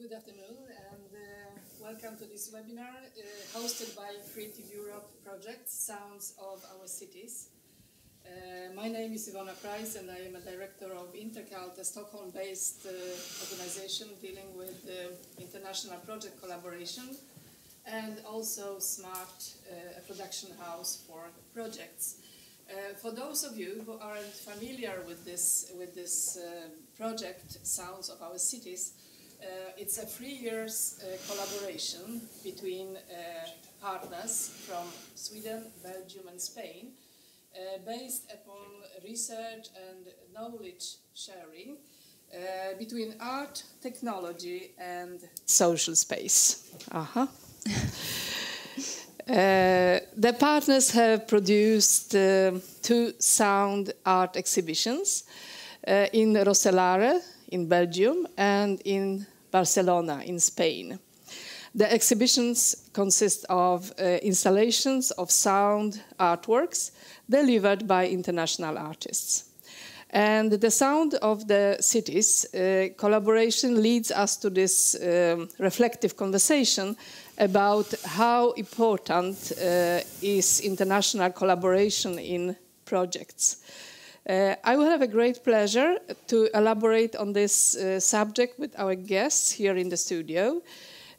Good afternoon and welcome to this webinar hosted by Creative Europe project Sounds of Our Cities. My name is Iwona Preis and I am a director of Intercult, a Stockholm-based organization dealing with international project collaboration and also Smart, a production house for projects. For those of you who aren't familiar with this project, Sounds of Our Cities, it's a 3 years collaboration between partners from Sweden, Belgium and Spain, based upon research and knowledge sharing between art, technology and social space. The partners have produced 2 sound art exhibitions in Roeselare in Belgium and in Barcelona in Spain. The exhibitions consist of installations of sound artworks delivered by international artists. And the Sound of the Cities collaboration leads us to this reflective conversation about how important is international collaboration in projects. I will have a great pleasure to elaborate on this subject with our guests here in the studio.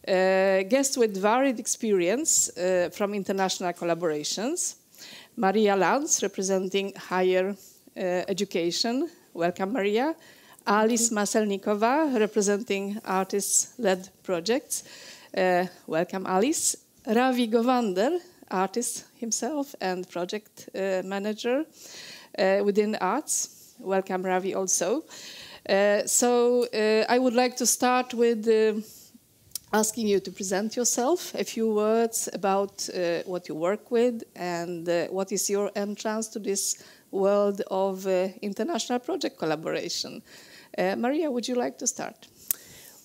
Guests with varied experience from international collaborations. Maria Lantz, representing higher education. Welcome, Maria. Alice Maselnikova, representing artist-led projects. Welcome, Alice. Ravi Govender, artist himself and project manager within arts. Welcome, Ravi, also. I would like to start with asking you to present yourself, a few words about what you work with and what is your entrance to this world of international project collaboration. Maria, would you like to start?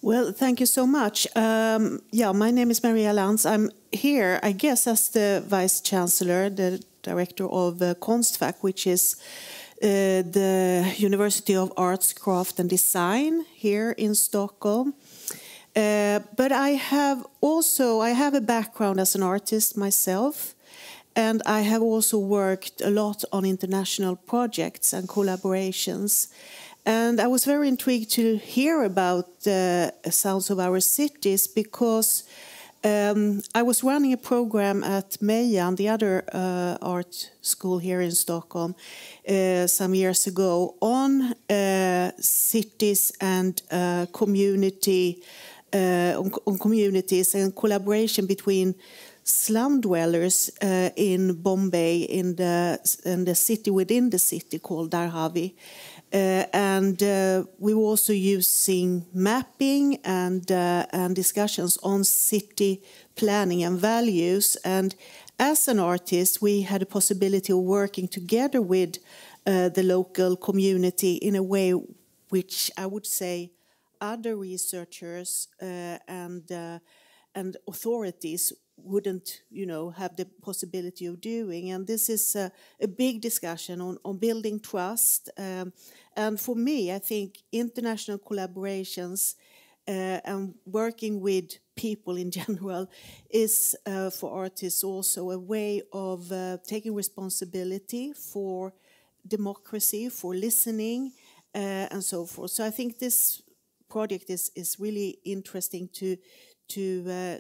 Well, thank you so much. My name is Maria Lantz. I'm here, I guess, as the Vice-Chancellor, the director of Konstfack, which is the University of Arts, Craft and Design here in Stockholm. But I have a background as an artist myself, and I have also worked a lot on international projects and collaborations. And I was very intrigued to hear about Sounds of Our Cities because I was running a program at Mejan, the other art school here in Stockholm, some years ago on cities and communities and collaboration between slum dwellers in Bombay, in the city within the city called Dharavi. We were also using mapping and discussions on city planning and values. And as an artist, we had a possibility of working together with the local community in a way which I would say other researchers and authorities wouldn't, have the possibility of doing. And this is a big discussion on building trust. And for me, I think international collaborations and working with people in general is, for artists, also a way of taking responsibility for democracy, for listening, and so forth. So I think this project is really interesting to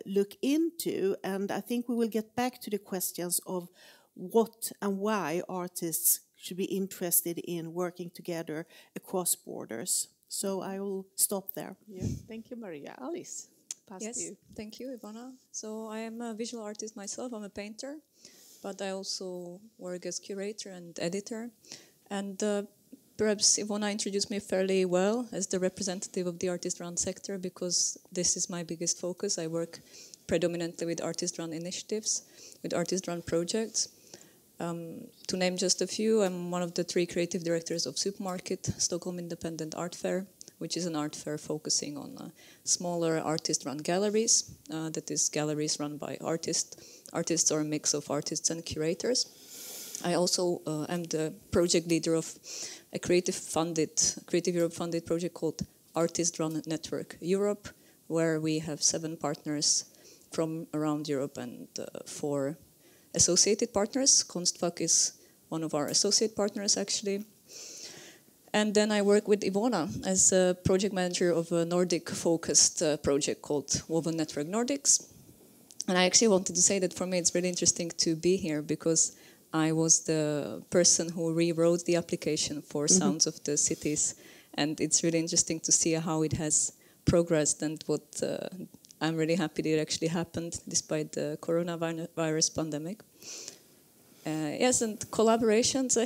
look into, and I think we will get back to the questions of what and why artists should be interested in working together across borders. So I will stop there. Yeah, thank you, Maria. Alice, pass to you. Thank you, Iwona. So I am a visual artist myself. I'm a painter, but I also work as curator and editor. And perhaps Iwona introduced me fairly well as the representative of the artist-run sector because this is my biggest focus. I work predominantly with artist-run initiatives, with artist-run projects. To name just a few, I'm one of the 3 creative directors of Supermarket, Stockholm Independent Art Fair, which is an art fair focusing on smaller artist-run galleries. That is, galleries run by artists or a mix of artists and curators. I also am the project leader of a Creative Europe funded project called Artist Run Network Europe, where we have 7 partners from around Europe and 4 associated partners. Konstfack is one of our associate partners, actually. And then I work with Iwona as a project manager of a Nordic-focused project called Woven Network Nordics. And I actually wanted to say that for me it's really interesting to be here because I was the person who rewrote the application for Sounds of the Cities. And it's really interesting to see how it has progressed and what I'm really happy that it actually happened despite the coronavirus pandemic. Yes, and collaborations,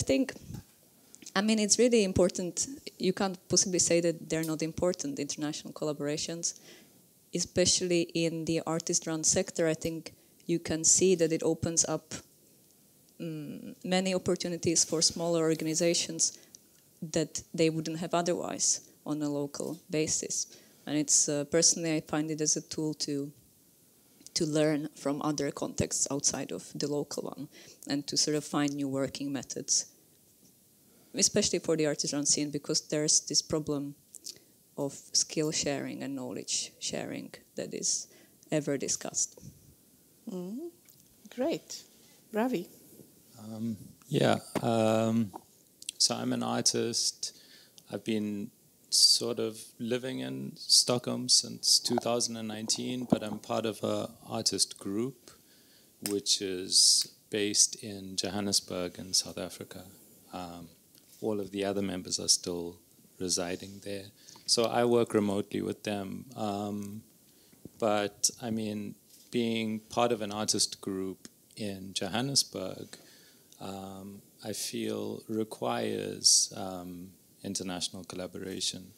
I mean, it's really important. You can't possibly say that they're not important, international collaborations, especially in the artist-run sector. I think you can see that it opens up many opportunities for smaller organizations that they wouldn't have otherwise on a local basis. And it's personally, I find it as a tool to learn from other contexts outside of the local one and to sort of find new working methods, especially for the artisan scene, because there's this problem of skill sharing and knowledge sharing that is ever discussed. Great. Ravi? So I'm an artist. I've been sort of living in Stockholm since 2019, but I'm part of an artist group which is based in Johannesburg in South Africa. All of the other members are still residing there. So I work remotely with them. But I mean, being part of an artist group in Johannesburg, I feel requires international collaboration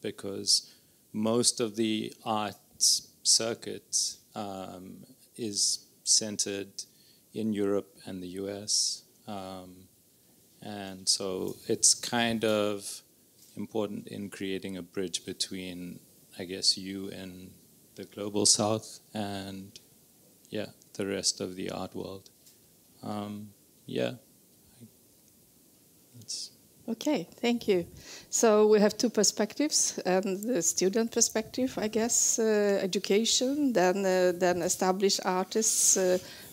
because most of the art circuit is centered in Europe and the US. And so it's kind of important in creating a bridge between, I guess, you and the global south and, the rest of the art world. Okay, thank you. So we have 2 perspectives, and the student perspective, I guess, education, then established artists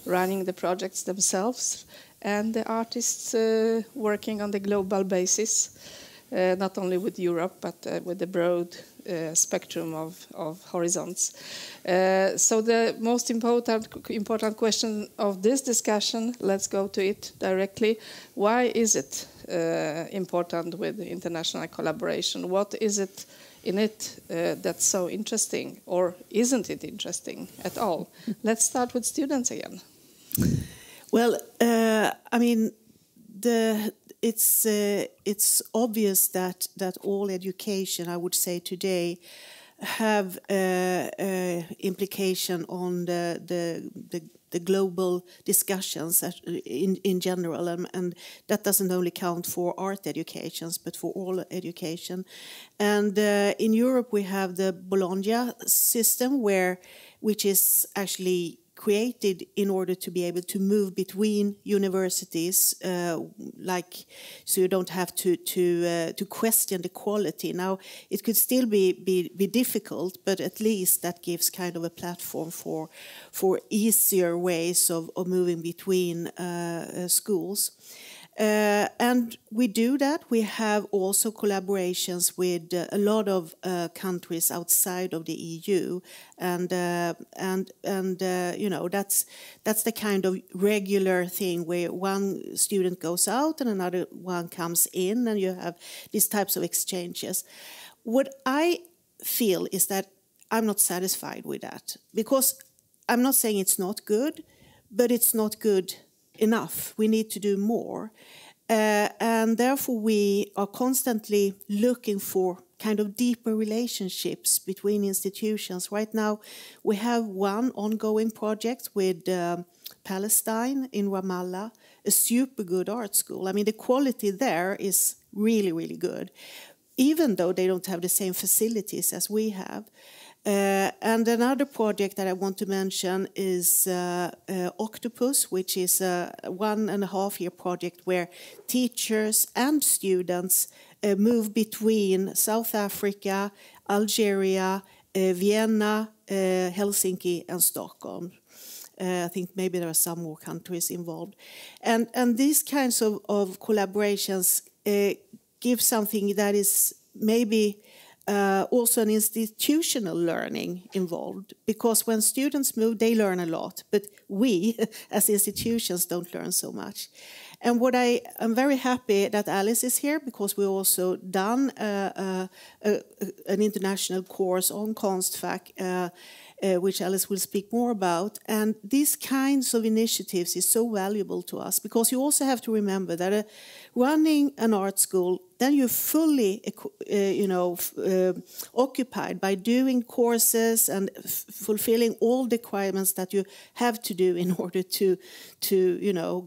running the projects themselves, and the artists working on the global basis, not only with Europe, but with the broad spectrum of horizons. So the most important question of this discussion, let's go to it directly. Why is it important with international collaboration? What is it in it that's so interesting, or isn't it interesting at all? Let's start with students again. Well, I mean, it's obvious that all education, I would say today, have implication on the global discussions in general, and that doesn't only count for art educations, but for all education. And in Europe, we have the Bologna system, which is actually created in order to be able to move between universities, so you don't have to question the quality. Now, it could still be difficult, but at least that gives kind of a platform for easier ways of moving between schools. And we do that. We have also collaborations with a lot of countries outside of the EU, and that's the kind of regular thing where one student goes out and another one comes in, and you have these types of exchanges. What I feel is that I'm not satisfied with that, because I'm not saying it's not good, but it's not good enough. We need to do more. And therefore we are constantly looking for kind of deeper relationships between institutions. Right now we have one ongoing project with Palestine in Ramallah, a super good art school. I mean, the quality there is really, really good, even though they don't have the same facilities as we have. And another project that I want to mention is Octopus, which is a 1.5-year project where teachers and students move between South Africa, Algeria, Vienna, Helsinki, and Stockholm. I think maybe there are some more countries involved. And these kinds of collaborations give something that is maybe also an institutional learning involved, because when students move, they learn a lot, but we as institutions don't learn so much. And what I'm very happy that Alice is here, because we also done an international course on Konstfack, which Alice will speak more about. And these kinds of initiatives is so valuable to us, because you also have to remember that running an art school, then you're fully, occupied by doing courses and fulfilling all the requirements that you have to do in order to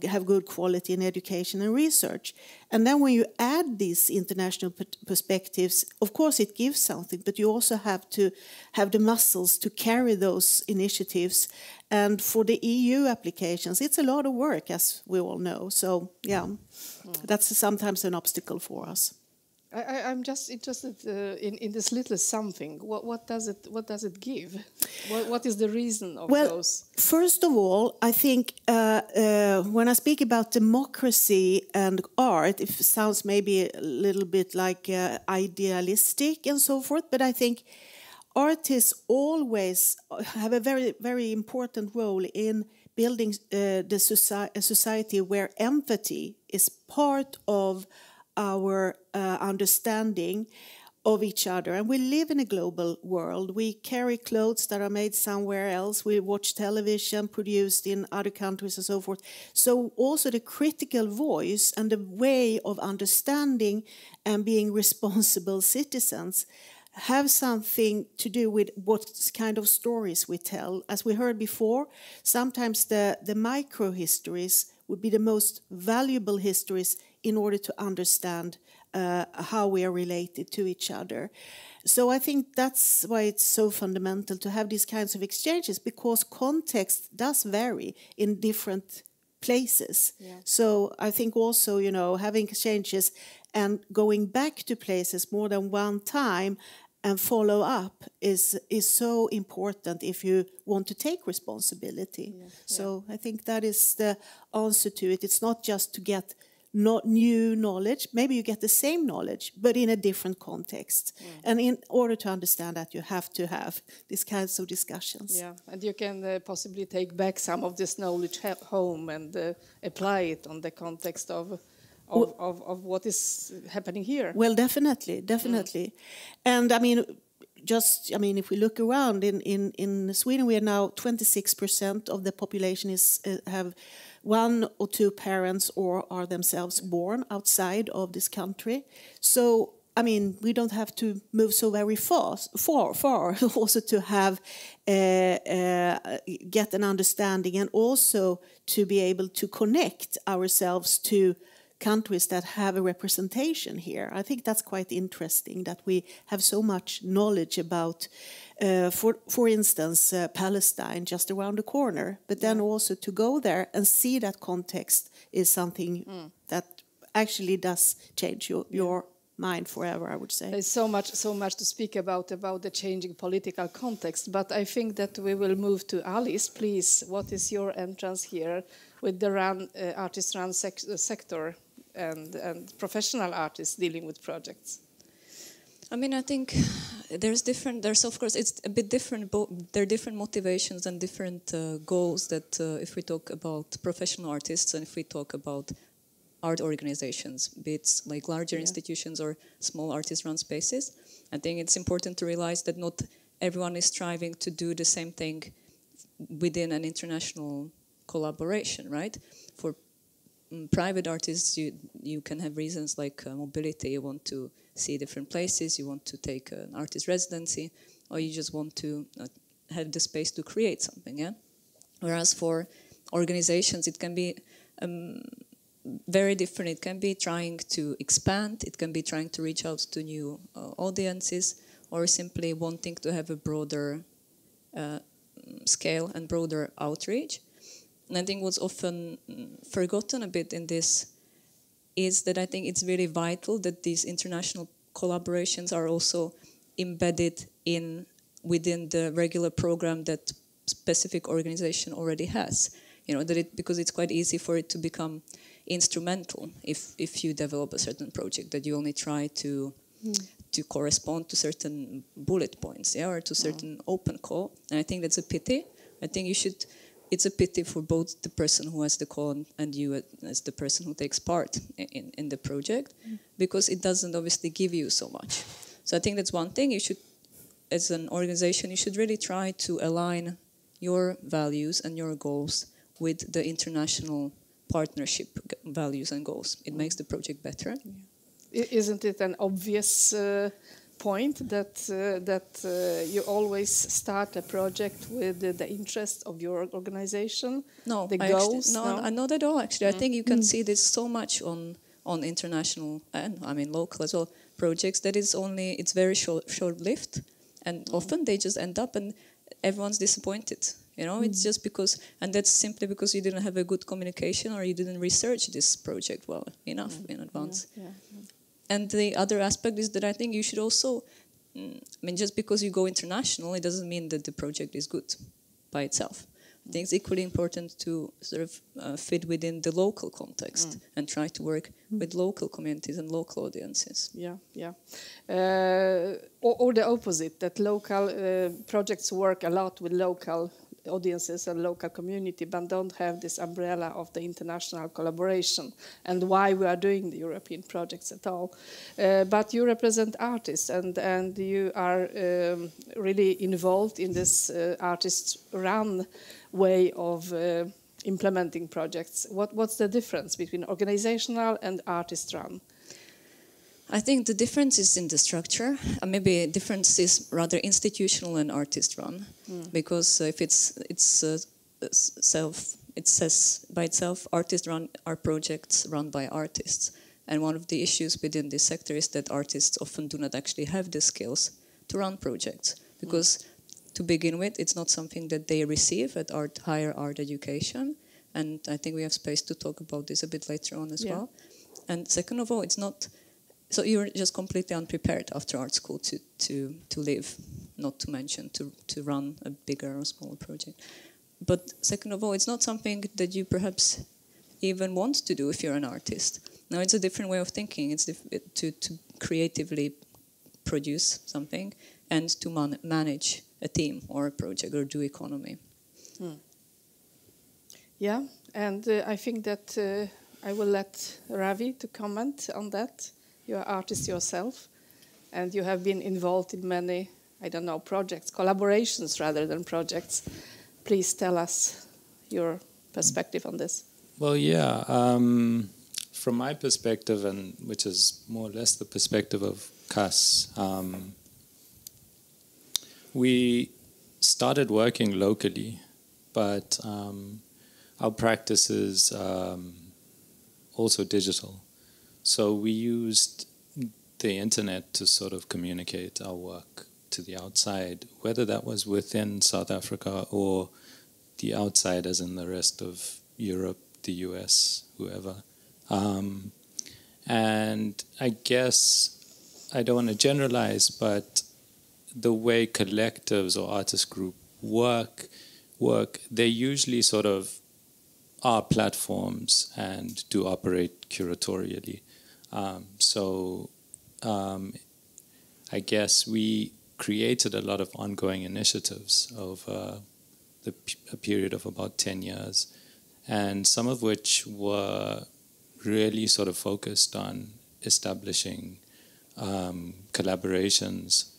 have good quality in education and research. And then when you add these international perspectives, of course it gives something, but you also have to have the muscles to carry those initiatives. And for the EU applications, it's a lot of work, as we all know. So, yeah, that's sometimes an obstacle for us. I'm just interested in this little something. What does it give? What is the reason of those? First of all, I think when I speak about democracy and art, it sounds maybe a little bit like idealistic and so forth, but I think artists always have a very, very important role in building a society where empathy is part of our understanding of each other. And we live in a global world. We carry clothes that are made somewhere else. We watch television produced in other countries and so forth. So also the critical voice and the way of understanding and being responsible citizens have something to do with what kind of stories we tell. As we heard before, sometimes the micro-histories would be the most valuable histories in order to understand how we are related to each other. So I think that's why it's so fundamental to have these kinds of exchanges, because context does vary in different places. Yeah. So I think also, having exchanges and going back to places more than one time and follow up is so important if you want to take responsibility. Yeah. So I think that is the answer to it. It's not just to get not new knowledge. Maybe you get the same knowledge, but in a different context. And in order to understand that, you have to have these kinds of discussions. Yeah, and you can possibly take back some of this knowledge home and apply it on the context of what is happening here. Well, definitely. And if we look around in Sweden, we are now 26% of the population have one or two parents or are themselves born outside of this country. So, we don't have to move so very far also to have get an understanding, and also to be able to connect ourselves to countries that have a representation here. I think that's quite interesting that we have so much knowledge about, for instance, Palestine just around the corner. But then also to go there and see that context is something that actually does change your mind forever, I would say. There's so much to speak about the changing political context. But I think that we will move to Alice. Please, what is your entrance here with the artist-run sector? And professional artists dealing with projects? I think there's of course, it's a bit different. There are different motivations and different goals that if we talk about professional artists and if we talk about art organizations, be it like larger institutions or small artist-run spaces. I think it's important to realize that not everyone is striving to do the same thing within an international collaboration, right? For private artists, you can have reasons like mobility. You want to see different places, you want to take an artist residency, or you just want to have the space to create something. Yeah. Whereas for organizations, it can be very different. It can be trying to expand. It can be trying to reach out to new audiences, or simply wanting to have a broader scale and broader outreach. And I think what's often forgotten a bit in this is that I think it's really vital that these international collaborations are also embedded within the regular program that specific organization already has. Because it's quite easy for it to become instrumental if you develop a certain project, that you only try to correspond to certain bullet points, or to certain open call. And I think that's a pity. I think it's a pity for both the person who has the call and you as the person who takes part in the project, because it doesn't obviously give you so much. So I think that's one thing. You should, as an organization, you should really try to align your values and your goals with the international partnership values and goals. It makes the project better. Isn't it an obvious point that you always start a project with the interest of your organization? No, the goals? Not at all. Actually, I think you can see this so much on international and local as well projects that it's very short-lived, and often they just end up and everyone's disappointed. It's just because, and that's simply because you didn't have a good communication or you didn't research this project well enough in advance. And the other aspect is that I think you should also, just because you go international, it doesn't mean that the project is good by itself. I think it's equally important to sort of fit within the local context and try to work with local communities and local audiences. Or the opposite, that local projects work a lot with local audiences and local community, but don't have this umbrella of the international collaboration and why we are doing the European projects at all. But you represent artists, and you are really involved in this artist-run way of implementing projects. What's the difference between organizational and artist-run? I think the difference is in the structure. Maybe the difference is rather institutional and artist-run, because if it says by itself, artist-run are projects run by artists. And one of the issues within this sector is that artists often do not actually have the skills to run projects, because to begin with, it's not something that they receive at higher art education. And I think we have space to talk about this a bit later on as well. And second of all, it's not... So you're just completely unprepared after art school to live, not to mention to run a bigger or smaller project. But second of all, it's not something that you perhaps even want to do if you're an artist. Now, it's a different way of thinking. It's to creatively produce something and to manage a team or a project or do economy. Yeah, and I think that I will let Ravi to comment on that. You're an artist yourself, and you have been involved in many, projects, collaborations rather than projects. Please tell us your perspective on this. Well, from my perspective, and which is more or less the perspective of CUSS, we started working locally, but our practice is also digital. So we used the internet to sort of communicate our work to the outside, whether that was within South Africa or the outside, as in the rest of Europe, the US, whoever. And I guess I don't want to generalize, but the way collectives or artist group work, they usually sort of are platforms and do operate curatorially. I guess we created a lot of ongoing initiatives over a period of about 10 years, and some of which were really sort of focused on establishing collaborations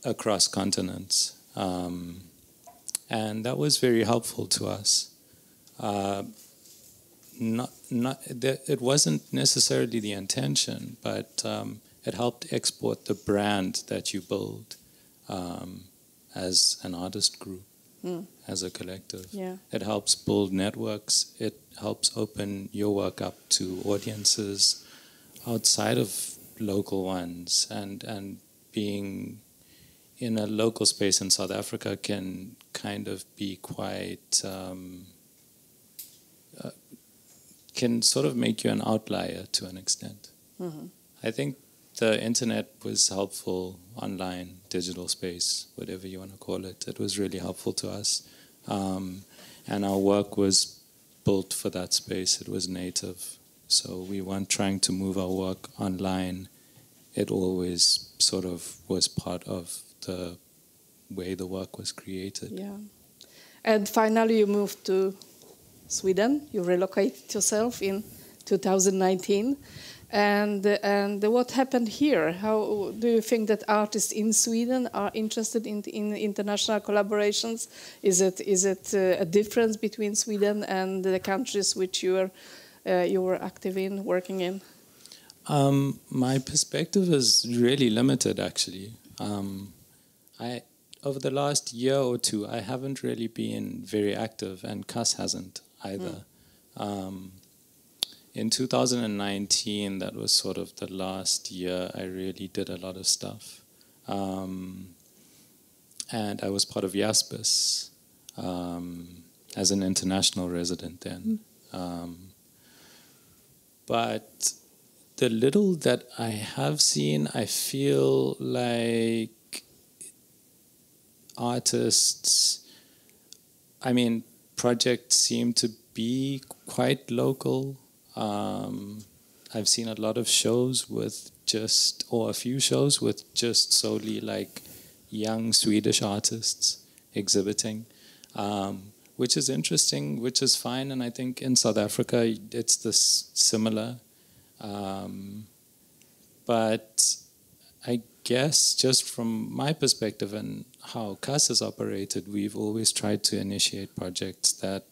across continents. And that was very helpful to us. It wasn't necessarily the intention, but it helped export the brand that you build as an artist group, as a collective. Yeah. It helps build networks. It helps open your work up to audiences outside of local ones, and being in a local space in South Africa can kind of be quite... can sort of make you an outlier to an extent. Mm-hmm. I think the internet was helpful, online, digital space, whatever you want to call it. It was really helpful to us. And our work was built for that space. It was native. So we weren't trying to move our work online. It always sort of was part of the way the work was created. Yeah. And finally you moved to Sweden. You relocated yourself in 2019. And what happened here? How do you think that artists in Sweden are interested in international collaborations? Is it a difference between Sweden and the countries which you were active in, working in? My perspective is really limited, actually. Over the last year or two, I haven't really been very active, and CUSS hasn't either. In 2019, that was sort of the last year I really did a lot of stuff. And I was part of JASPIS as an international resident then. But the little that I have seen, I feel like artists, projects seem to be quite local. I've seen a lot of shows with a few shows with just solely like young Swedish artists exhibiting, which is interesting, which is fine. And I think in South Africa it's similar. But I guess just from my perspective and how CUSS has operated, we've always tried to initiate projects that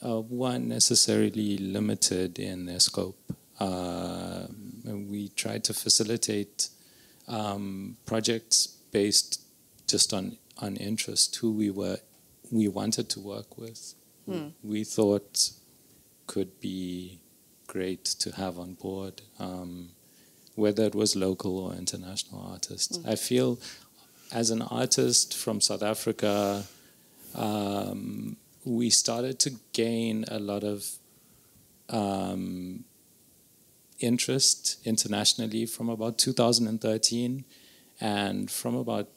weren't necessarily limited in their scope. We tried to facilitate projects based just on interest, who we wanted to work with, we thought could be great to have on board, whether it was local or international artists. I feel as an artist from South Africa, we started to gain a lot of interest internationally from about 2013, and from about,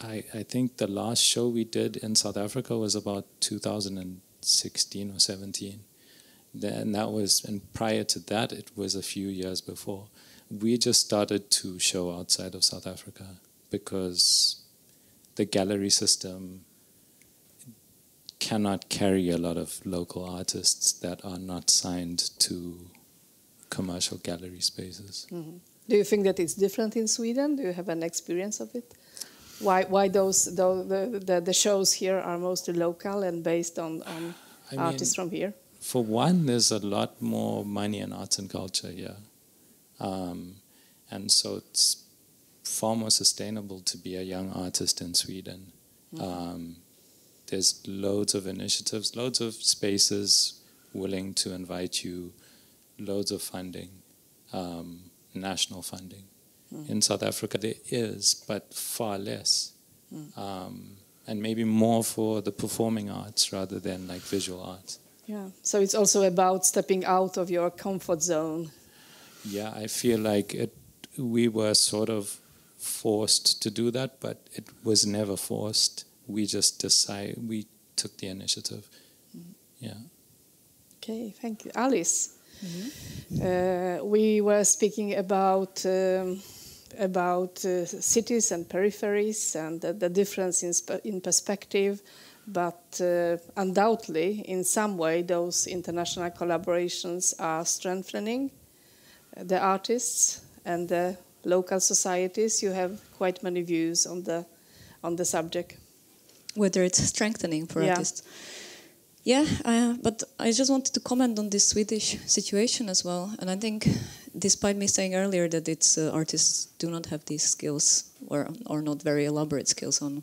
I think the last show we did in South Africa was about 2016 or 17. And prior to that, it was a few years before. We just started to show outside of South Africa because the gallery system cannot carry a lot of local artists that are not signed to commercial gallery spaces. Do you think that it's different in Sweden? Do you have an experience of it? Why the shows here are mostly local and based on artists from here? For one, there's a lot more money in arts and culture here. And so it's far more sustainable to be a young artist in Sweden. There's loads of initiatives, loads of spaces willing to invite you, loads of funding, national funding. In South Africa there is, but far less. And maybe more for the performing arts rather than like visual arts. Yeah, so it's also about stepping out of your comfort zone. Yeah, I feel like we were sort of forced to do that, but it was never forced. We just we took the initiative. Yeah. Okay, thank you. Alice, we were speaking about cities and peripheries and the difference in perspective, but undoubtedly, in some way, those international collaborations are strengthening the artists and the local societies. You have quite many views on the subject. Whether it's strengthening for artists. Yeah, but I just wanted to comment on this Swedish situation as well. And I think, despite me saying earlier that it's artists do not have these skills or not very elaborate skills on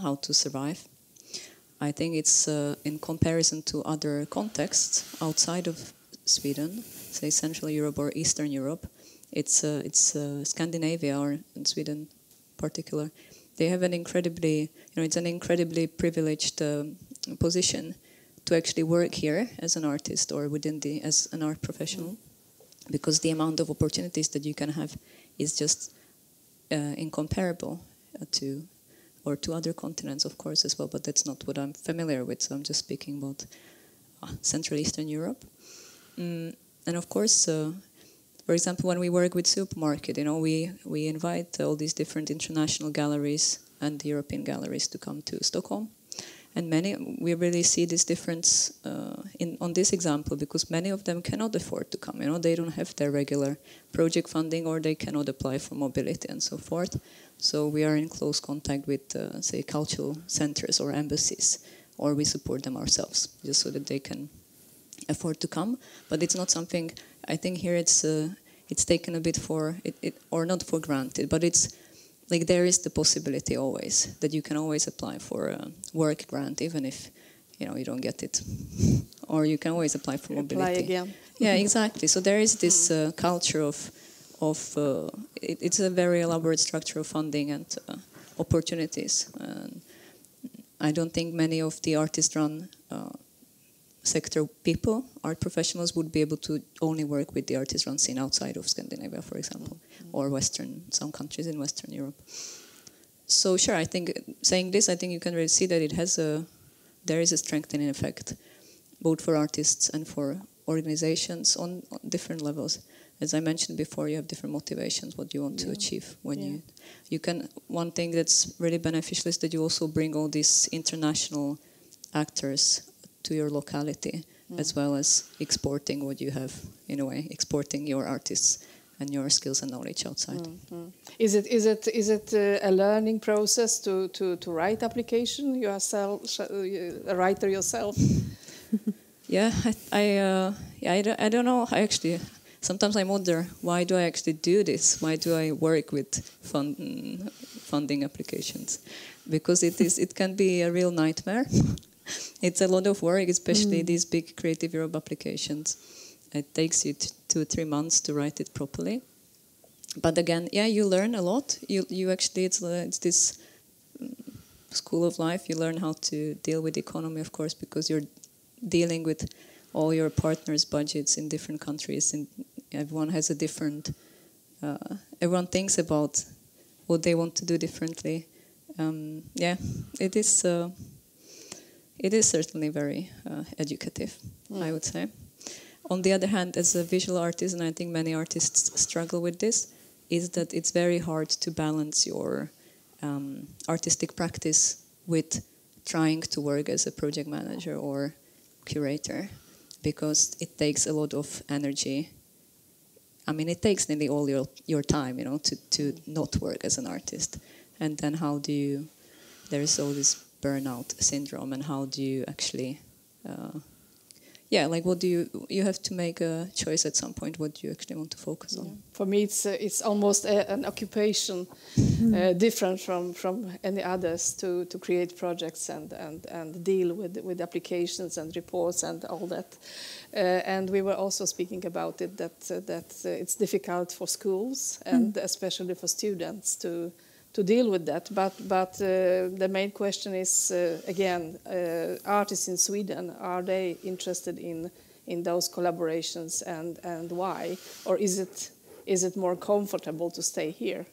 how to survive, I think it's in comparison to other contexts outside of Sweden, say Central Europe or Eastern Europe, it's Scandinavia or in Sweden in particular. They have an incredibly, it's an incredibly privileged position to actually work here as an artist or as an art professional. because the amount of opportunities that you can have is just incomparable to other continents, of course, as well, but that's not what I'm familiar with, so I'm just speaking about Central Eastern Europe. And of course, for example, when we work with supermarket, we invite all these different international galleries and the European galleries to come to Stockholm. And we really see this difference on this example, because many of them cannot afford to come. They don't have their regular project funding, or they cannot apply for mobility and so forth. So we are in close contact with, say, cultural centers or embassies, or we support them ourselves, just so that they can afford to come. But it's not something, I think here it's taken a bit or not for granted, but it's like there is the possibility always that you can always apply for a work grant, even if you don't get it, or you can always apply for mobility. Apply again. Yeah, exactly. So there is this culture of it's a very elaborate structure of funding and opportunities. And I don't think many of the artist-run sector people, art professionals, would be able to only work with the artist-run scene outside of Scandinavia, for example, or some countries in Western Europe. So sure, I think saying this, I think you can really see that there is a strengthening effect, both for artists and for organizations on different levels. As I mentioned before, you have different motivations, what you want to achieve. When you can, one thing that's really beneficial is that you also bring all these international actors to your locality, as well as exporting what you have, in a way, exporting your artists and your skills and knowledge outside. Is it a learning process to write application yourself, a writer yourself? Yeah, I don't know. Sometimes I wonder, why do I actually do this? Why do I work with funding applications? Because it can be a real nightmare. It's a lot of work, especially these big Creative Europe applications. It takes you 2 or 3 months to write it properly. But again, you learn a lot. You actually, it's this school of life. You learn how to deal with the economy, of course, because you're dealing with all your partners' budgets in different countries, and everyone has a different. Everyone thinks about what they want to do differently. It is certainly very educative, I would say. On the other hand, as a visual artist, and I think many artists struggle with this, is that it's very hard to balance your artistic practice with trying to work as a project manager or curator, because it takes a lot of energy. I mean, it takes nearly all your time, to not work as an artist. And then there is all this burnout syndrome, and how do you actually, what do you have to make a choice at some point, what do you actually want to focus on? For me, it's almost an occupation, different from any others, to create projects and deal with applications and reports and all that. And we were also speaking about it, that it's difficult for schools and especially for students to deal with that, but the main question is again, artists in Sweden, are they interested in those collaborations, and why, or is it more comfortable to stay here?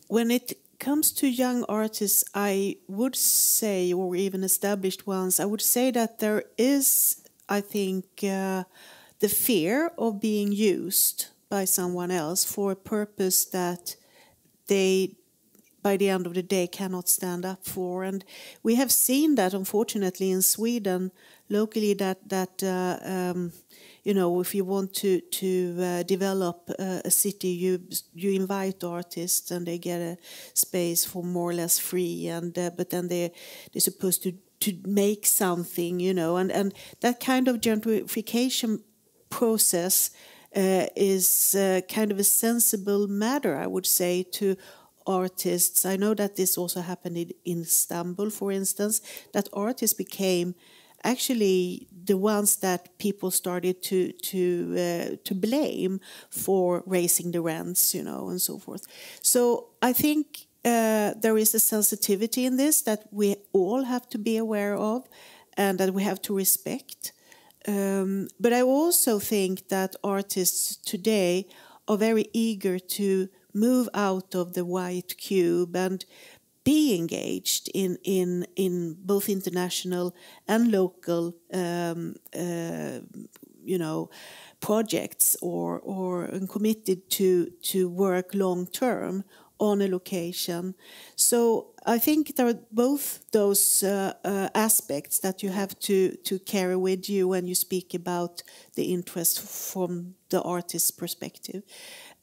When it comes to young artists, I would say, or even established ones, I would say that there is, I think, the fear of being used by someone else for a purpose that they, by the end of the day, cannot stand up for. And we have seen that, unfortunately, in Sweden, locally, that if you want to develop a city, you invite artists and they get a space for more or less free, and but then they're supposed to make something, and that kind of gentrification process is kind of a sensible matter, I would say, to artists. I know that this also happened in Istanbul, for instance, that artists became actually the ones that people started to blame for raising the rents, and so forth. So I think there is a sensitivity in this that we all have to be aware of, and that we have to respect. But I also think that artists today are very eager to move out of the white cube and be engaged in both international and local projects or committed to work long term on a location. So I think there are both those aspects that you have to carry with you when you speak about the interest from the artist's perspective.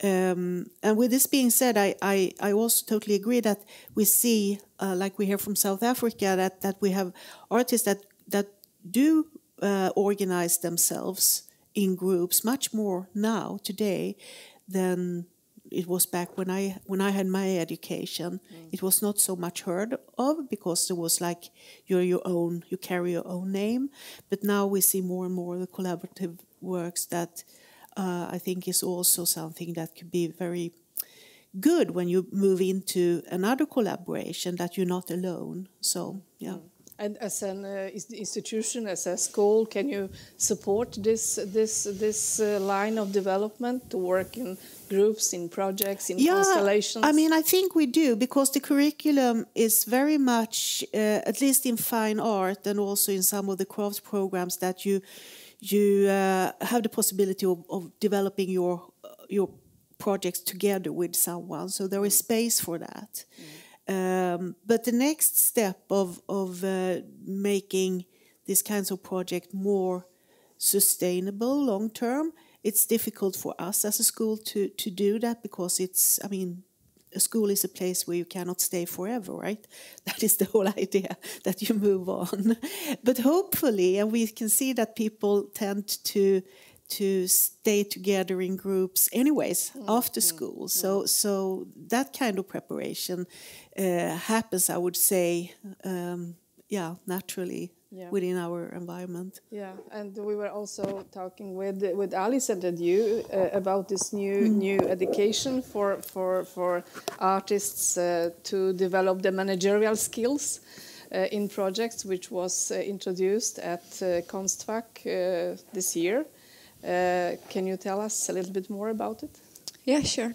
And with this being said, I also totally agree that we see, like we hear from South Africa, that we have artists that do organize themselves in groups much more now today than it was back when I had my education. It was not so much heard of because there was like you carry your own name. But now we see more and more the collaborative works that I think is also something that could be very good when you move into another collaboration, that you're not alone. So yeah. And as an institution, as a school, can you support this line of development to work in groups, in projects, in constellations? I mean, I think we do, because the curriculum is very much, at least in fine art and also in some of the craft programs, that you have the possibility of developing your projects together with someone. So there is space for that. But the next step of making these kinds of projects more sustainable long term, it's difficult for us as a school to do that, because a school is a place where you cannot stay forever, right? That is the whole idea, that you move on. But hopefully, and we can see that people tend to stay together in groups anyways after school. So that kind of preparation happens, I would say, naturally within our environment. Yeah, and we were also talking with Alice and you about this new education for artists to develop the managerial skills in projects, which was introduced at Konstfack this year. Can you tell us a little bit more about it? Yeah, sure.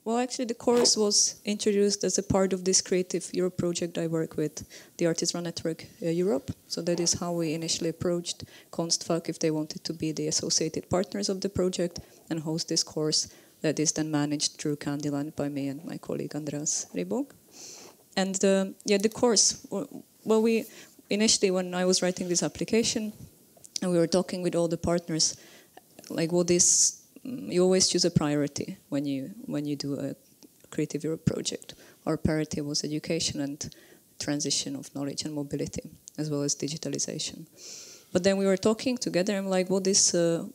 Well, actually, the course was introduced as a part of this Creative Europe project I work with, the Artist Run Network Europe. So that is how we initially approached Konstfack, if they wanted to be the associated partners of the project and host this course that is then managed through Candyland by me and my colleague Andreas Ribog. And the course, well, we initially, when I was writing this application and we were talking with all the partners, like what is, you always choose a priority when you do a Creative Europe project. Our priority was education and transition of knowledge and mobility, as well as digitalization. But then we were talking together, and like, what is the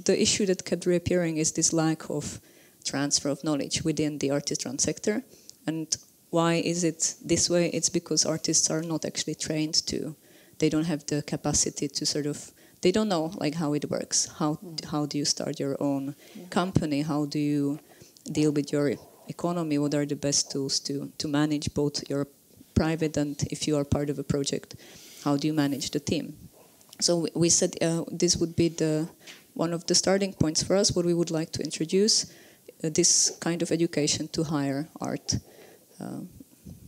issue that kept reappearing is this lack of transfer of knowledge within the artist-run sector. And why is it this way? It's because artists are not actually trained to. They don't have the capacity to sort of. They don't know like how it works. How do you start your own company? How do you deal with your economy? What are the best tools to manage both your private and, if you are part of a project, how do you manage the team? So we said this would be one of the starting points for us. What we would like to introduce this kind of education to higher art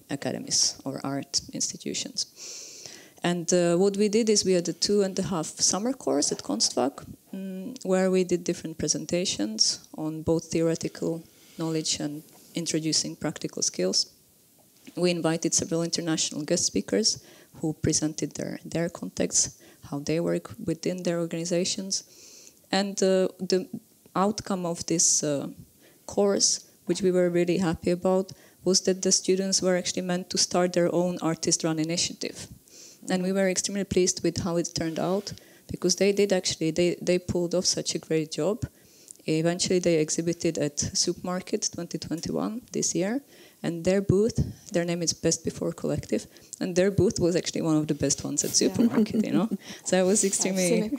academies or art institutions. And what we did is we had a 2.5 summer course at Konstfack, where we did different presentations on both theoretical knowledge and introducing practical skills. We invited several international guest speakers who presented their contexts, how they work within their organizations. And the outcome of this course, which we were really happy about, was that the students were actually meant to start their own artist-run initiative. And we were extremely pleased with how it turned out, because they pulled off such a great job. Eventually they exhibited at Supermarket 2021 this year, and their booth, their name is Best Before Collective, and their booth was actually one of the best ones at Supermarket, you know. So I was extremely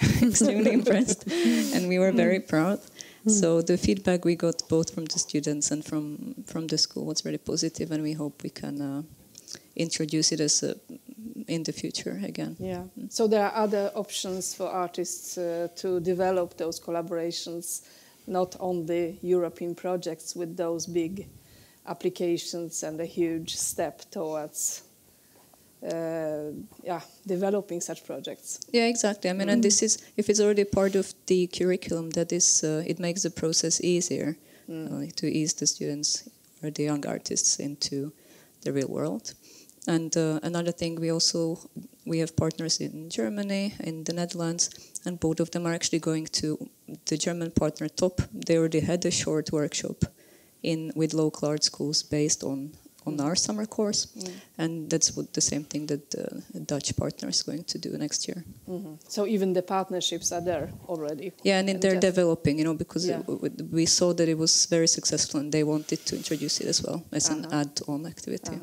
impressed, and we were very proud. So the feedback we got both from the students and from the school was very positive, and we hope we can introduce it as in the future again. Yeah. So there are other options for artists to develop those collaborations, not only European projects with those big applications and a huge step towards developing such projects. Yeah, exactly. I mean, and this is, if it's already part of the curriculum, that is, it makes the process easier to ease the students or the young artists into the real world. And another thing, we have partners in Germany, in the Netherlands, and both of them are actually going to the German partner TOP. They already had a short workshop with local art schools based on our summer course, and that's the same thing that the Dutch partner is going to do next year. So even the partnerships are there already. Yeah, and they're developing, because we saw that it was very successful, and they wanted to introduce it as well as an add-on activity.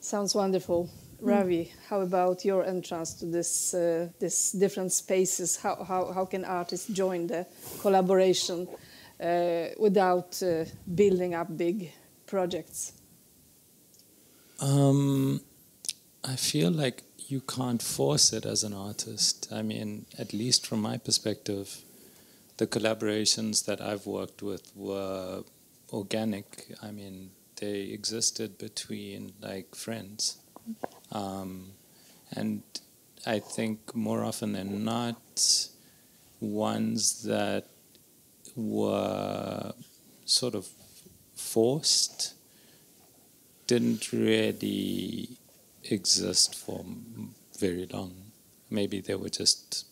Sounds wonderful. Ravi, how about your entrance to this different spaces? How can artists join the collaboration without building up big projects? I feel like you can't force it as an artist. I mean, at least from my perspective, the collaborations that I've worked with were organic. I mean, they existed between like friends. And I think more often than not, ones that were sort of forced didn't really exist for very long. Maybe they were just,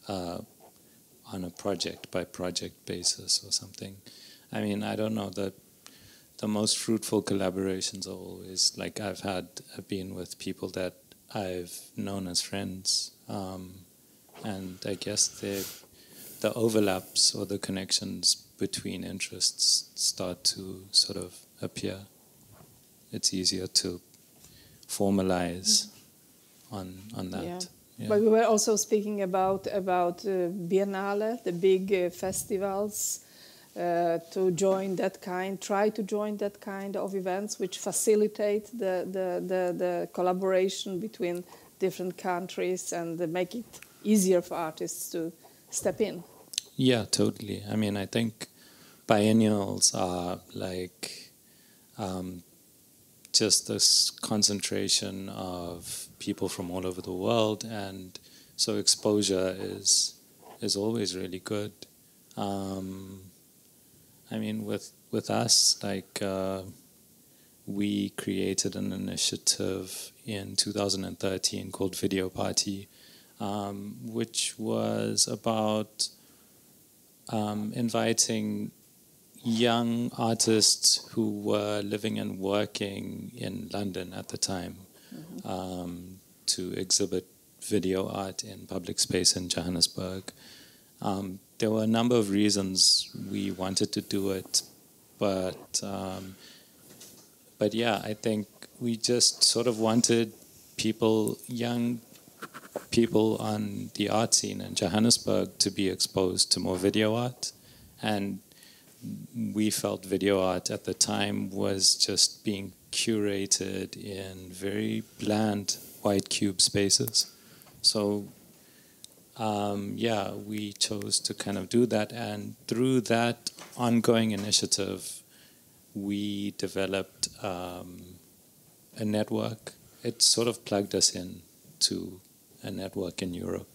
on a project-by-project basis or something. I mean, I don't know, the most fruitful collaborations are always, like I've been with people that I've known as friends, and I guess the overlaps or the connections between interests start to sort of appear. It's easier to formalize on that. Yeah. Yeah. But we were also speaking about Biennale, the big festivals, try to join that kind of events which facilitate the collaboration between different countries and make it easier for artists to step in. Yeah, totally. I mean, I think biennials are like just this concentration of people from all over the world, and so exposure is always really good. I mean, with us, like we created an initiative in 2013 called Video Party, which was about inviting young artists who were living and working in London at the time to exhibit video art in public space in Johannesburg. There were a number of reasons we wanted to do it, but yeah, I think we just sort of wanted young people on the art scene in Johannesburg to be exposed to more video art, and we felt video art at the time was just being curated in very bland white cube spaces. So we chose to kind of do that, and through that ongoing initiative, we developed a network. It sort of plugged us in to a network in Europe.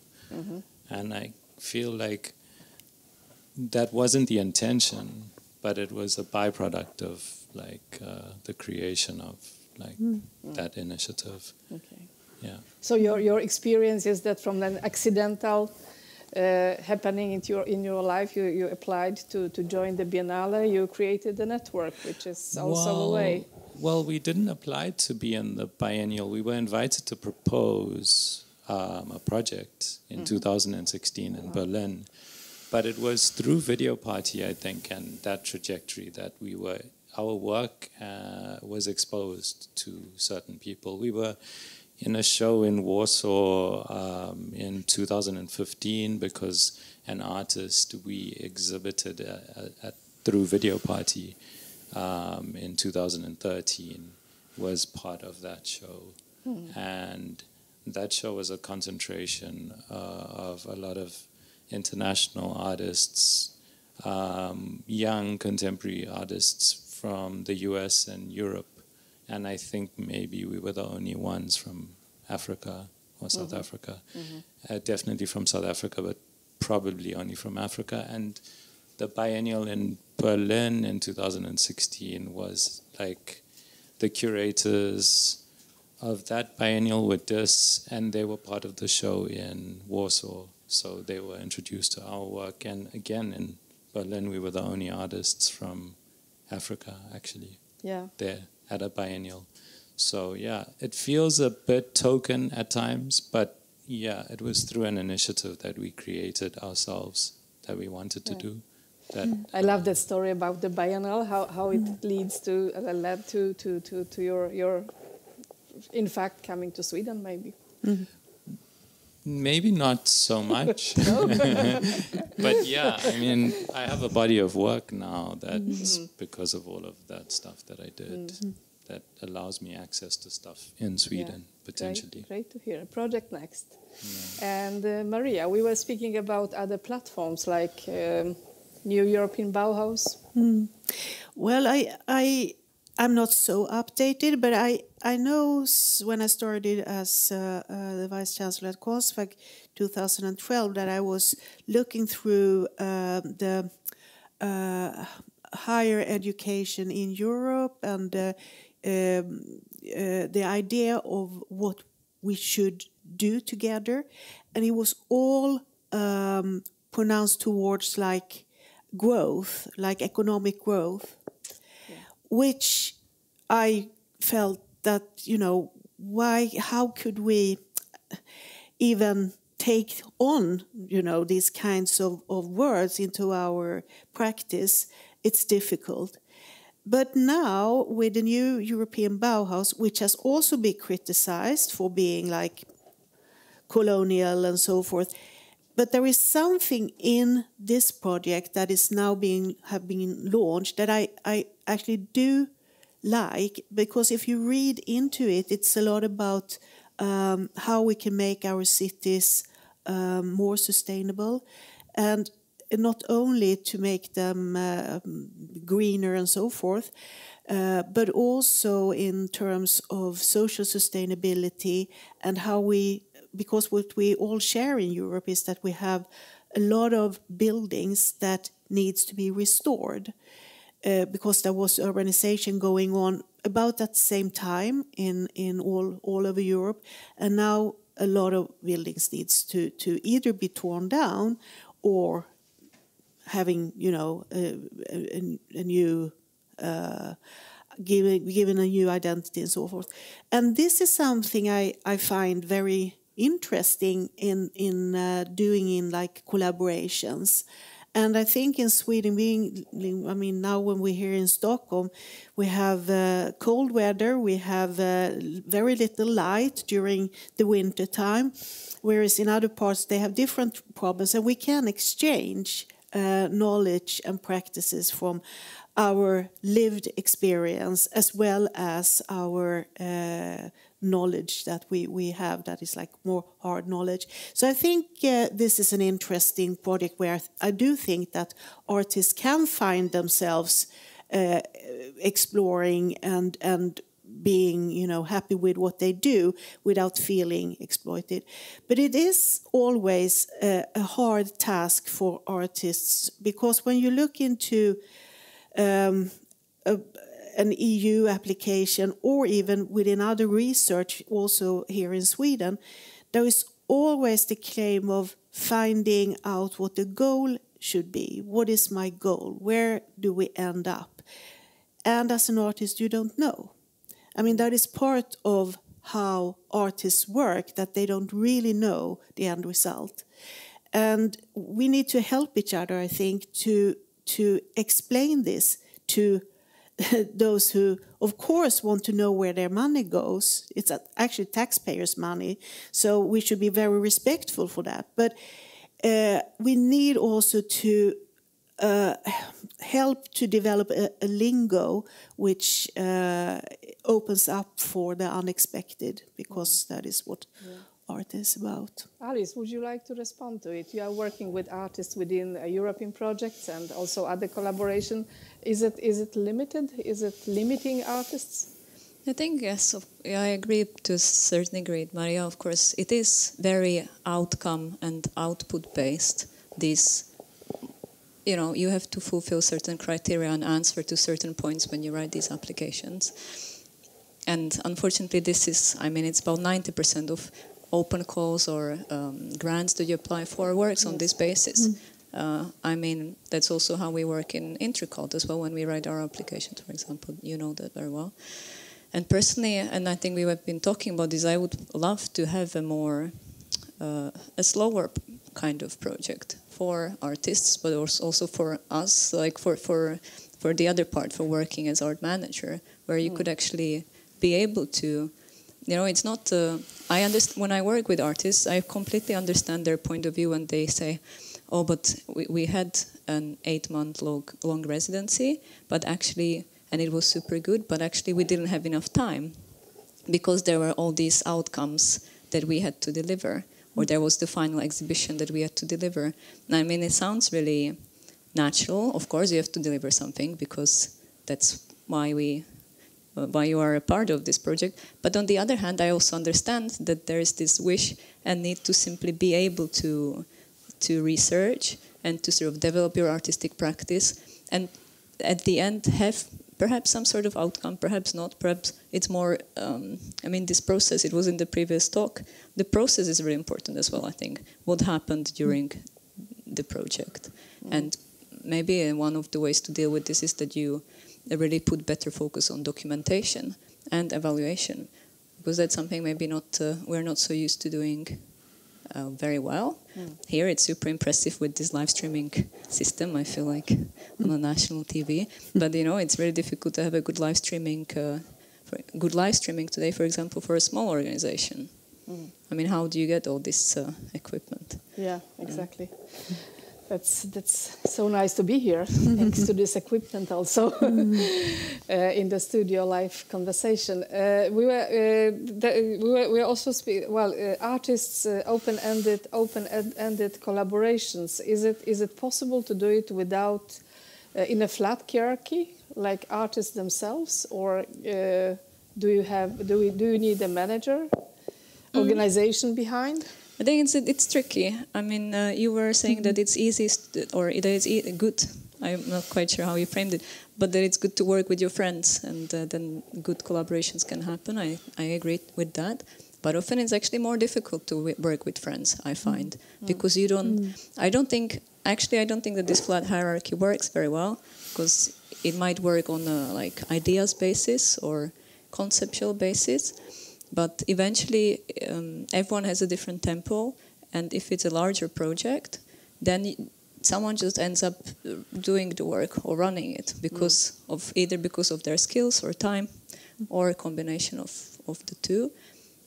And I feel like that wasn't the intention, but it was a byproduct of like the creation of like that initiative. Okay. Yeah. So your experience is that from an accidental happening in your life, you applied to join the Biennale, you created the network, which is also a way. Well, we didn't apply to be in the biennial. We were invited to propose a project in 2016 in Berlin. But it was through Video Party, I think, and that trajectory that our work was exposed to certain people. We were in a show in Warsaw in 2015 because an artist we exhibited through Video Party in 2013 was part of that show. And that show was a concentration of a lot of international artists, young contemporary artists from the US and Europe. And I think maybe we were the only ones from Africa or South Africa. Definitely from South Africa, but probably only from Africa. And the biennial in Berlin in 2016 was like the curators of that biennial were DIS, and they were part of the show in Warsaw. So they were introduced to our work. And again, in Berlin, we were the only artists from Africa, actually, there at a biennial. So, yeah, it feels a bit token at times, but, yeah, it was through an initiative that we created ourselves that we wanted to do. That, I love that story about the biennial, how it leads to, led to your, in fact, coming to Sweden, maybe. Maybe not so much. But yeah, I mean, I have a body of work now that's because of all of that stuff that I did that allows me access to stuff in Sweden, potentially. Great to hear. Project next. And Maria, we were speaking about other platforms like New European Bauhaus. Well, I'm not so updated, but I know when I started as the Vice-Chancellor at Konstfack 2012 that I was looking through the higher education in Europe and the idea of what we should do together. And it was all pronounced towards like growth, like economic growth, which I felt that, you know, how could we even take on, you know, these kinds of words into our practice? It's difficult. But now with the new European Bauhaus, which has also been criticized for being like colonial and so forth, but there is something in this project that is now have been launched that I actually do like, because if you read into it, it's a lot about how we can make our cities more sustainable, and not only to make them greener and so forth, but also in terms of social sustainability and how because what we all share in Europe is that we have a lot of buildings that needs to be restored. Because there was urbanization going on about that same time in all over Europe, and now a lot of buildings needs to either be torn down or having, you know, a new given a new identity and so forth. And this is something I find very interesting in doing in like collaborations. And I think in Sweden, now when we're here in Stockholm, we have cold weather, we have very little light during the winter time, whereas in other parts they have different problems, and we can exchange knowledge and practices from our lived experience as well as our knowledge that we have that is like more hard knowledge. So I think this is an interesting project where I do think that artists can find themselves exploring and being, you know, happy with what they do without feeling exploited. But it is always a hard task for artists, because when you look into an EU application or even within other research also here in Sweden, there is always the claim of finding out what the goal should be. What is my goal? Where do we end up? And as an artist, you don't know. I mean, that is part of how artists work, that they don't really know the end result. And we need to help each other, I think, to explain this to those who, of course, want to know where their money goes. It's actually taxpayers' money, so we should be very respectful for that. But we need also to help to develop a lingo which opens up for the unexpected, because that is what art is about. Alice, would you like to respond to it? You are working with artists within European projects and also other collaboration. Is it limited? Is it limiting artists? I think, yes, I agree to a certain degree, Maria. Of course, it is very outcome and output based. You have to fulfill certain criteria and answer to certain points when you write these applications. And unfortunately, it's about 90% of open calls or grants that you apply for works on this basis. That's also how we work in Intercult as well when we write our applications, for example. You know that very well. And personally, and I think we have been talking about this, I would love to have a slower kind of project for artists, but also for us, like for the other part, for working as art manager, where you could actually be able to, it's not, when I work with artists, I completely understand their point of view when they say, oh, but we had an 8-month long residency, but actually, and it was super good, but actually we didn't have enough time because there were all these outcomes that we had to deliver, or there was the final exhibition that we had to deliver. It sounds really natural. Of course, you have to deliver something because that's why you are a part of this project. But on the other hand, I also understand that there is this wish and need to simply be able to research and to sort of develop your artistic practice, and at the end have perhaps some sort of outcome, perhaps not, perhaps it's more, this process, it was in the previous talk, the process is really important as well, I think, what happened during the project. And maybe one of the ways to deal with this is that you really put better focus on documentation and evaluation, because that's something maybe we're not so used to doing very well. Here it's super impressive with this live streaming system, I feel like, on a national TV. But it's very difficult to have a good live streaming today, for example, for a small organization. How do you get all this equipment? Yeah, exactly. That's so nice to be here, thanks to this equipment also in the studio live conversation. We were also artists open-ended collaborations. Is it possible to do it without in a flat hierarchy like artists themselves, or do you need a manager, organization behind? I think it's tricky. You were saying that it's easy, or that it's good. I'm not quite sure how you framed it, but that it's good to work with your friends, and then good collaborations can happen. I agree with that. But often it's actually more difficult to work with friends, I find, because you don't. I don't think that this flat hierarchy works very well, because it might work on a ideas basis or conceptual basis. But eventually, everyone has a different tempo, and if it's a larger project, then someone just ends up doing the work or running it because of their skills or time, or a combination of the two.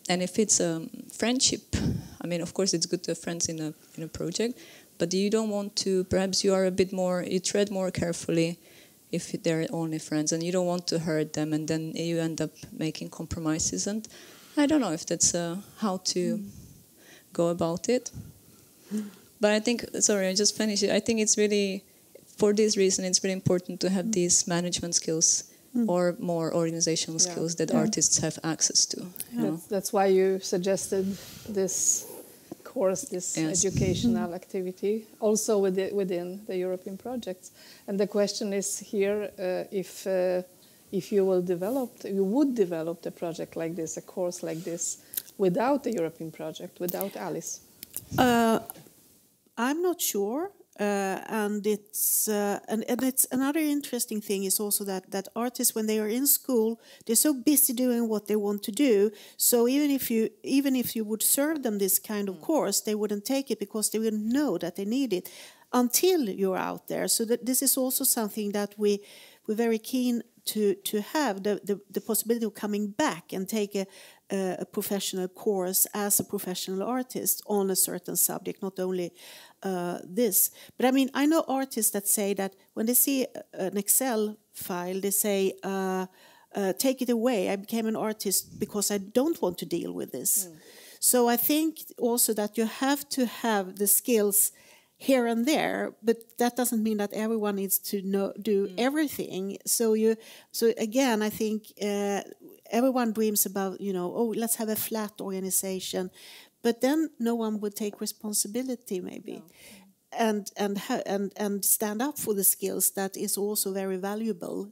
And if it's a friendship, of course it's good to have friends in a project, but you don't want to. Perhaps you are a bit more. You tread more carefully if they're only friends, and you don't want to hurt them, and then you end up making compromises. And I don't know if that's how to go about it. But I think, sorry, I just finished it. I think it's really, for this reason, it's really important to have these management skills or more organizational skills that artists have access to. That's why you suggested this course, this educational activity, also within the European projects. And the question is here, if you would develop a project like this, a course like this, without the European project, without Alice? I'm not sure, and it's another interesting thing is also that artists, when they are in school, they're so busy doing what they want to do. So even if you would serve them this kind of course, they wouldn't take it because they wouldn't know that they need it until you're out there. So that this is also something that we're very keen to have the possibility of coming back and take a professional course as a professional artist on a certain subject, not only this. But I mean, I know artists that say that when they see an Excel file, they say, take it away. I became an artist because I don't want to deal with this. So I think also that you have to have the skills here and there, but that doesn't mean that everyone needs to do everything. So again, I think everyone dreams about, let's have a flat organization, but then no one would take responsibility maybe. No. And stand up for the skills that is also very valuable,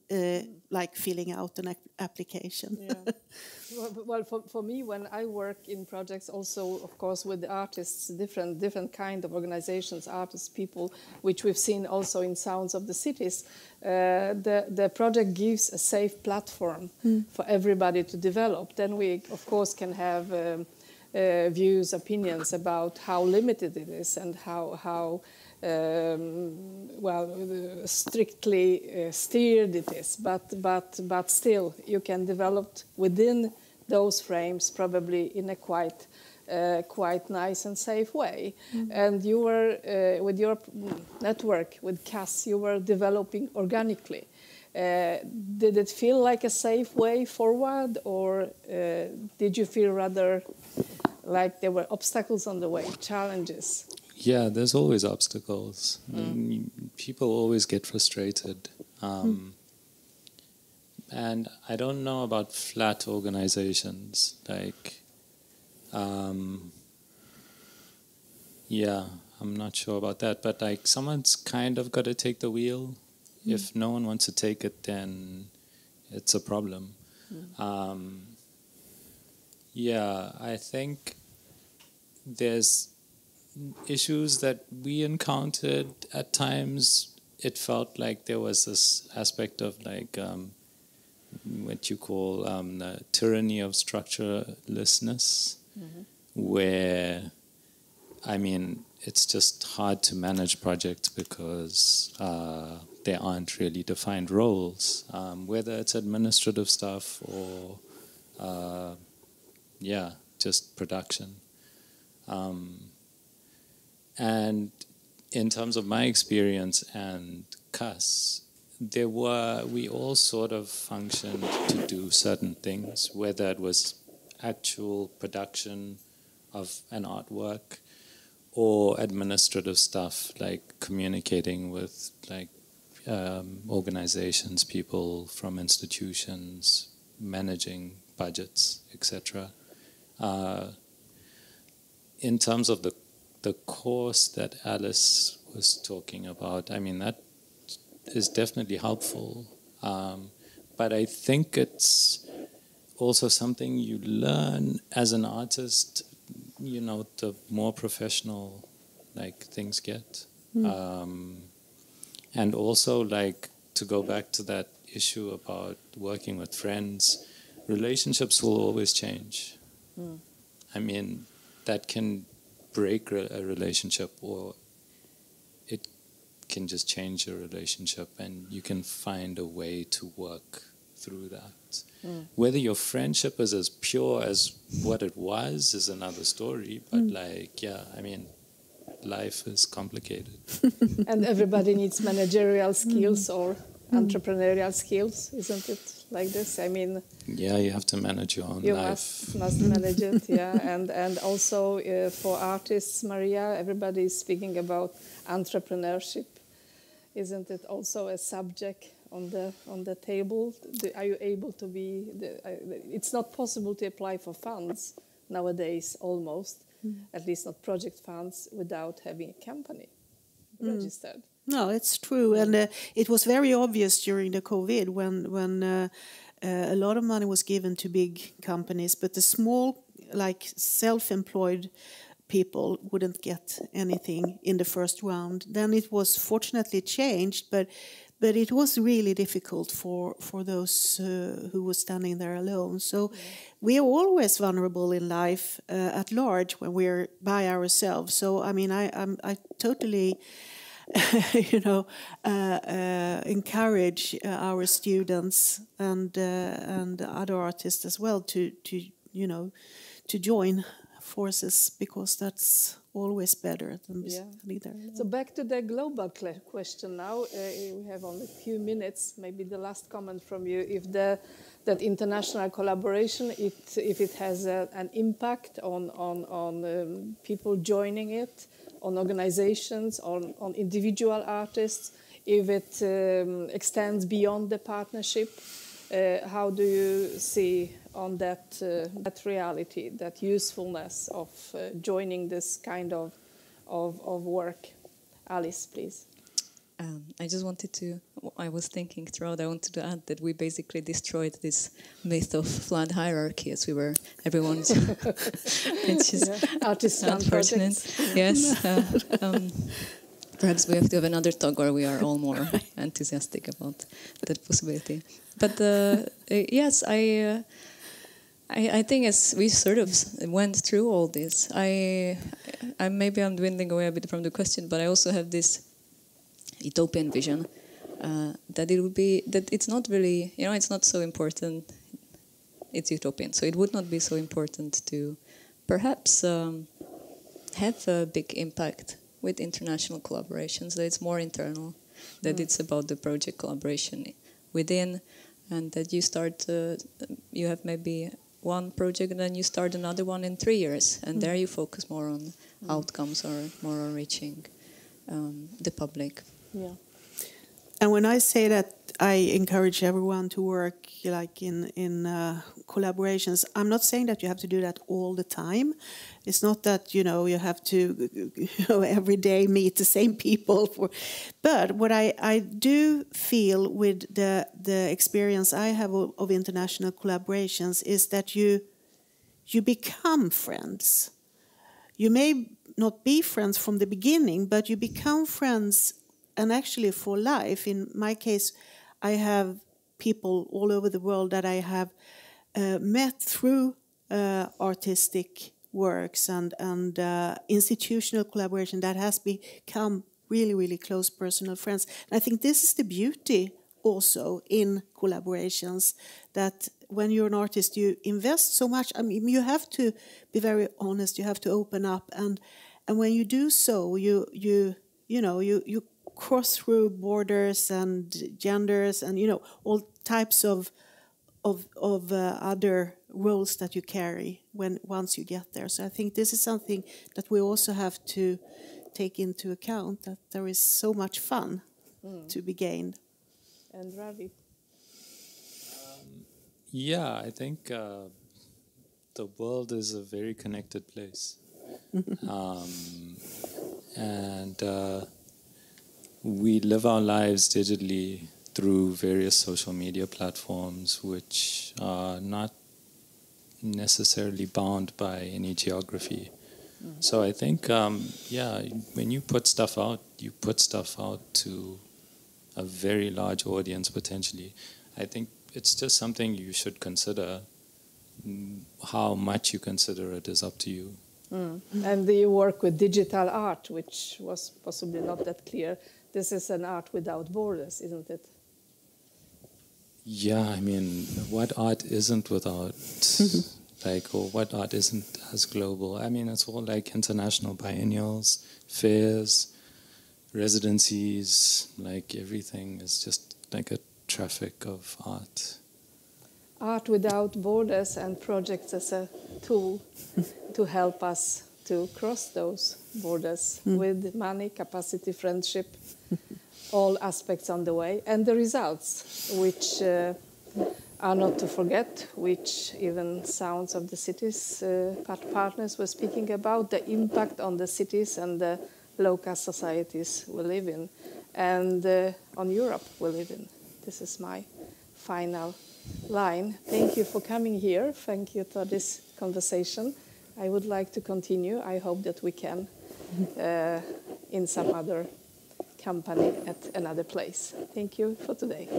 like filling out an application. Yeah. Well, for me, when I work in projects, also of course with the artists, different kind of organizations, artists, people, which we've seen also in Sounds of the Cities, the project gives a safe platform for everybody to develop. Then we of course can have views, opinions about how limited it is and how strictly steered it is. But still, you can develop within those frames, probably in a quite nice and safe way. And you were with your network with CUSS, you were developing organically. Did it feel like a safe way forward, or did you feel rather like there were obstacles on the way, challenges? Yeah, there's always obstacles. People always get frustrated. And I don't know about flat organizations. Like, I'm not sure about that. But like, someone's kind of got to take the wheel. If no one wants to take it, then it's a problem. I think there's issues that we encountered at times. It felt like there was this aspect of like what you call the tyranny of structurelessness, where, I mean, it's just hard to manage projects because there aren't really defined roles, whether it's administrative stuff or, just production. And in terms of my experience and CUSS, we all sort of functioned to do certain things, whether it was actual production of an artwork or administrative stuff like communicating with like organizations, people from institutions, managing budgets, etc. In terms of the course that Alice was talking about, I mean, that is definitely helpful. But I think it's also something you learn as an artist, the more professional like things get. And also, like, to go back to that issue about working with friends, relationships will always change. I mean, that can break a relationship, or it can just change a relationship, and you can find a way to work through that. Whether your friendship is as pure as what it was is another story, but life is complicated. And everybody needs managerial skills or entrepreneurial skills, isn't it like this? I mean, yeah, you have to manage your own life. You must manage it, yeah. And also for artists, Maria, everybody is speaking about entrepreneurship. Isn't it also a subject on the table? Are you able to be? It's not possible to apply for funds nowadays, almost. At least not project funds, without having a company registered. No, it's true. And it was very obvious during the COVID when a lot of money was given to big companies, but the small, like self-employed people wouldn't get anything in the first round. Then it was fortunately changed, but it was really difficult for those who were standing there alone. So we are always vulnerable in life at large when we're by ourselves. So I mean, I totally, encourage our students and other artists as well to join forces, because always better than standing there. So back to the global question now. We have only a few minutes. Maybe the last comment from you: if that international collaboration, if it has an impact on people joining it, on organizations, on individual artists, if it extends beyond the partnership, how do you see on that reality, that usefulness of joining this kind of work? Alice, please. I just wanted to, I was thinking throughout, I wanted to add that we basically destroyed this myth of flat hierarchy as we were, everyone's, which is artist unfortunate. Yes. Perhaps we have to have another talk where we are all more enthusiastic about that possibility. But yes, I think as we sort of went through all this, maybe I'm dwindling away a bit from the question, but I also have this utopian vision that it would be that it's not really, it's not so important. It's utopian, so it would not be so important to perhaps have a big impact with international collaborations. That it's more internal, that it's about the project collaboration within, and that you start. You have maybe one project, and then you start another one in 3 years, and there you focus more on outcomes or more on reaching the public. Yeah. And when I say that I encourage everyone to work like in collaborations, I'm not saying that you have to do that all the time. It's not that you have to every day meet the same people. But what I do feel with the experience I have of international collaborations is that you become friends. You may not be friends from the beginning, but you become friends. And actually for life, in my case, I have people all over the world that I have met through artistic works and institutional collaboration that has become really, really close personal friends. And I think this is the beauty also in collaborations, that when you're an artist, you invest so much. I mean, you have to be very honest, you have to open up. And when you do so, you cross through borders and genders and all types of other roles that you carry once you get there. So I think this is something that we also have to take into account, that there is so much fun to be gained. And Ravi? I think the world is a very connected place. And we live our lives digitally through various social media platforms, which are not necessarily bound by any geography. So I think, when you put stuff out to a very large audience potentially. I think it's just something you should consider. How much you consider it is up to you. And you work with digital art, which was possibly not that clear. This is an art without borders, isn't it? Yeah, I mean, what art isn't without, or what art isn't as global? I mean, it's all like international biennials, fairs, residencies, like everything is just like a traffic of art. Art without borders and projects as a tool to help us to cross those borders with money, capacity, friendship, all aspects on the way, and the results, which are not to forget, which even Sounds of the Cities partners were speaking about, the impact on the cities and the local societies we live in, and on Europe we live in. This is my final line. Thank you for coming here. Thank you for this conversation. I would like to continue. I hope that we can in some other company at another place. Thank you for today.